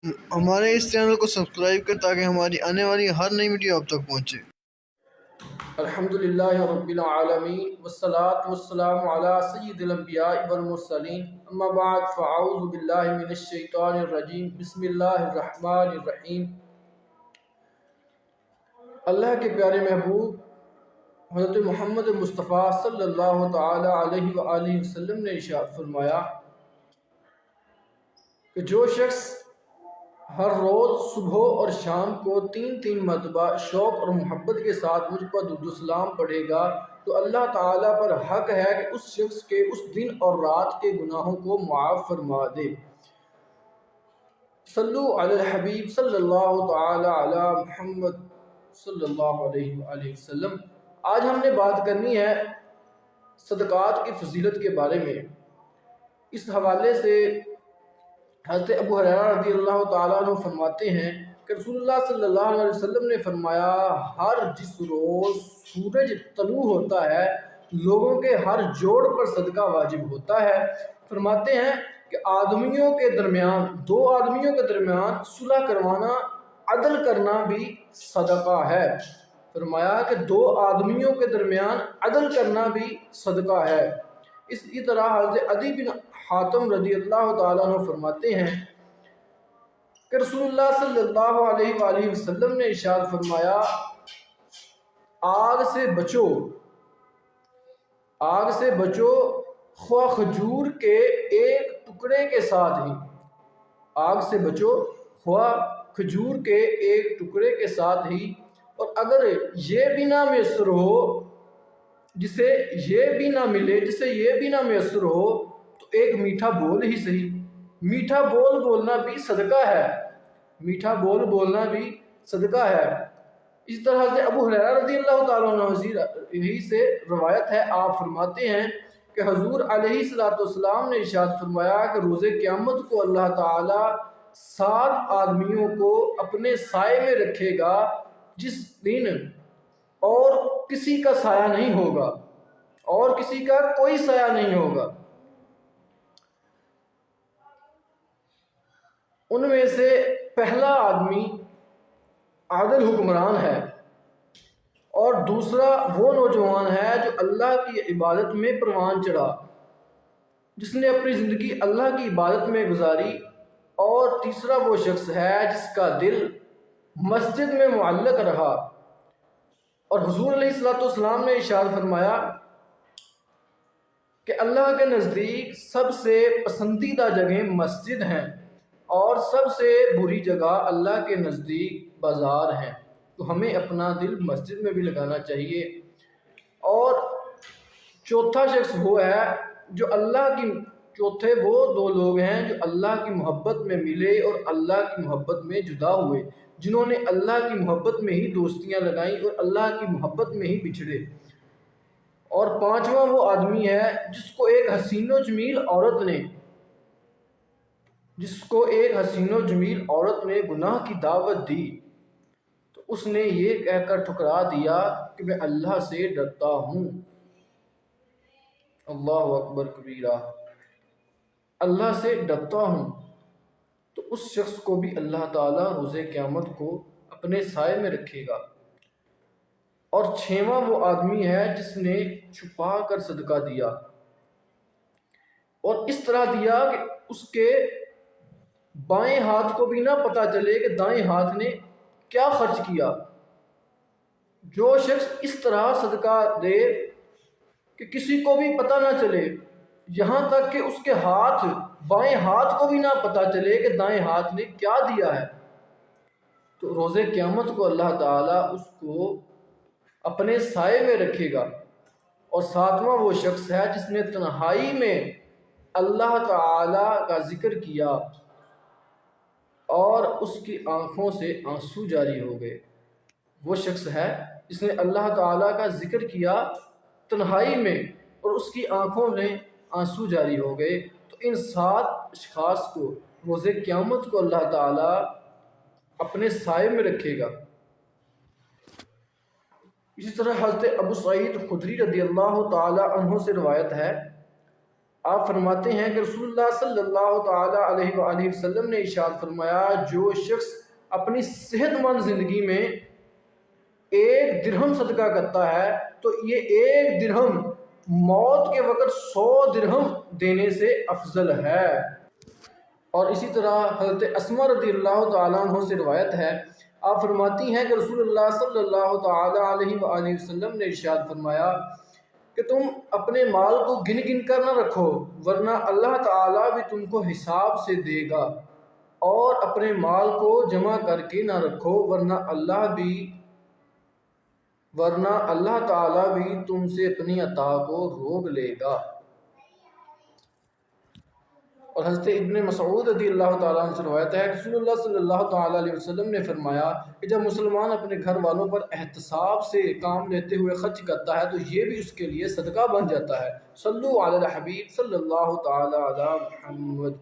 ہمارے اس چینل کو سبسکرائب کریں تاکہ ہماری آنے والی ہر نئی ویڈیو آپ تک پہنچے۔ الحمدللہ رب العالمین والصلاة والسلام علی سید الانبیاء والمرسلین اما بعد فاعوذ باللہ من الشیطان الرجیم بسم اللہ الرحمن الرحیم۔ اللہ کے پیارے محبوب حضرت محمد مصطفیٰ صلی اللہ تعالی علیہ وآلہ وسلم نے ارشاد فرمایا کہ جو شخص ہر روز صبح اور شام کو تین مرتبہ شوق اور محبت کے ساتھ مجھ پر درود و سلام پڑھے گا تو اللہ تعالیٰ پر حق ہے کہ اس شخص کے اس دن اور رات کے گناہوں کو معاف فرما دے۔ صلو علی الحبیب صلی اللہ تعالی علی محمد صلی اللہ علیہ وآلہ وسلم۔ آج ہم نے بات کرنی ہے صدقات کی فضیلت کے بارے میں۔ اس حوالے سے حضرت ابو ہریرہ رضی اللہ تعالیٰ عنہ فرماتے ہیں کہ رسول اللہ صلی اللہ علیہ وسلم نے فرمایا ہر جس روز سورج طلوع ہوتا ہے لوگوں کے ہر جوڑ پر صدقہ واجب ہوتا ہے۔ فرماتے ہیں کہ آدمیوں کے درمیان دو آدمیوں کے درمیان صلح کروانا عدل کرنا بھی صدقہ ہے۔ فرمایا کہ دو آدمیوں کے درمیان عدل کرنا بھی صدقہ ہے۔ اسی طرح حضرت عدی بن حاتم رضی اللہ تعالیٰ عنہ فرماتے ہیں کہ رسول اللہ صلی اللہ علیہ وآلہ وسلم نے ارشاد فرمایا آگ سے بچو خواہ کھجور کے ایک ٹکڑے کے ساتھ ہی، آگ سے بچو خواہ کھجور کے ایک ٹکڑے کے ساتھ ہی، اور اگر یہ بھی نہ میسر ہو جسے یہ بھی نہ میسر ہو تو ایک میٹھا بول ہی صحیح۔ میٹھا بول بولنا بھی صدقہ ہے، میٹھا بول بولنا بھی صدقہ ہے۔ اس طرح حضرت ابو ہریرہ رضی اللہ تعالیٰ عنہ یہی سے روایت ہے، آپ فرماتے ہیں کہ حضور علیہ السلام نے ارشاد فرمایا کہ روز قیامت کو اللہ تعالیٰ 7 آدمیوں کو اپنے سائے میں رکھے گا جس دن اور کسی کا سایہ نہیں ہوگا، اور کسی کا کوئی سایہ نہیں ہوگا۔ ان میں سے پہلا آدمی عادل حکمران ہے، اور دوسرا وہ نوجوان ہے جو اللہ کی عبادت میں پروان چڑھا، جس نے اپنی زندگی اللہ کی عبادت میں گزاری، اور تیسرا وہ شخص ہے جس کا دل مسجد میں معلق رہا۔ اور حضور علیہ السلام نے ارشاد فرمایا کہ اللہ کے نزدیک سب سے پسندیدہ جگہیں مسجد ہیں، اور سب سے بری جگہ اللہ کے نزدیک بازار ہیں۔ تو ہمیں اپنا دل مسجد میں بھی لگانا چاہیے۔ اور چوتھا شخص وہ ہے جو چوتھے وہ 2 لوگ ہیں جو اللہ کی محبت میں ملے اور اللہ کی محبت میں جدا ہوئے، جنہوں نے اللہ کی محبت میں ہی دوستیاں لگائیں اور اللہ کی محبت میں ہی بچھڑے۔ اور 5واں وہ آدمی ہے جس کو ایک حسین و جمیل عورت نے گناہ کی دعوت دی تو اس نے یہ کہہ کر ٹھکرا دیا کہ میں اللہ سے ڈرتا ہوں۔ اللہ اکبر کبیرہ، اللہ سے ڈرتا ہوں، تو اس شخص کو بھی اللہ تعالیٰ روز قیامت کو اپنے سائے میں رکھے گا۔ اور 6واں وہ آدمی ہے جس نے چھپا کر صدقہ دیا، اور اس طرح دیا کہ اس کے بائیں ہاتھ کو بھی نہ پتہ چلے کہ دائیں ہاتھ نے کیا خرچ کیا۔ جو شخص اس طرح صدقہ دے کہ کسی کو بھی پتہ نہ چلے، یہاں تک کہ اس کے بائیں ہاتھ کو بھی نہ پتہ چلے کہ دائیں ہاتھ نے کیا دیا ہے، تو روز قیامت کو اللہ تعالیٰ اس کو اپنے سائے میں رکھے گا۔ اور 7واں وہ شخص ہے جس نے تنہائی میں اللہ تعالیٰ کا ذکر کیا اور اس کی آنکھوں سے آنسو جاری ہو گئے۔ وہ شخص ہے جس نے اللہ تعالیٰ کا ذکر کیا تنہائی میں اور اس کی آنکھوں میں آنسو جاری ہو گئے۔ تو ان 7 اشخاص کو روز قیامت کو اللہ تعالیٰ اپنے سائے میں رکھے گا۔ اسی طرح حضرت ابو سعید خدری رضی اللہ تعالی عنہ سے روایت ہے، آپ فرماتے ہیں کہ رسول اللہ صلی اللہ تعالیٰ علیہ وآلہ وسلم نے ارشاد فرمایا، جو شخص اپنی صحت مند زندگی میں 1 درہم صدقہ کرتا ہے تو یہ 1 درہم موت کے وقت 100 درہم دینے سے افضل ہے۔ اور اسی طرح حضرت اسماء رضی اللہ تعالیٰ عنہ سے روایت ہے، آپ فرماتی ہیں کہ رسول اللہ صلی اللہ تعالیٰ علیہ وآلہ وسلم نے ارشاد فرمایا کہ تم اپنے مال کو گن گن کر نہ رکھو، ورنہ اللہ تعالیٰ بھی تم کو حساب سے دے گا، اور اپنے مال کو جمع کر کے نہ رکھو، ورنہ اللہ تعالیٰ بھی تم سے اپنی عطا کو روک لے گا۔ اور حضرت ابن مسعود رضی اللہ تعالیٰ عنہ سے روایت ہے کہ رسول اللہ صلی اللہ تعالیٰ علیہ وسلم نے فرمایا کہ جب مسلمان اپنے گھر والوں پر احتساب سے کام لیتے ہوئے خرچ کرتا ہے تو یہ بھی اس کے لیے صدقہ بن جاتا ہے۔ صلو علی الحبیب صلی اللہ تعالیٰ علی محمد۔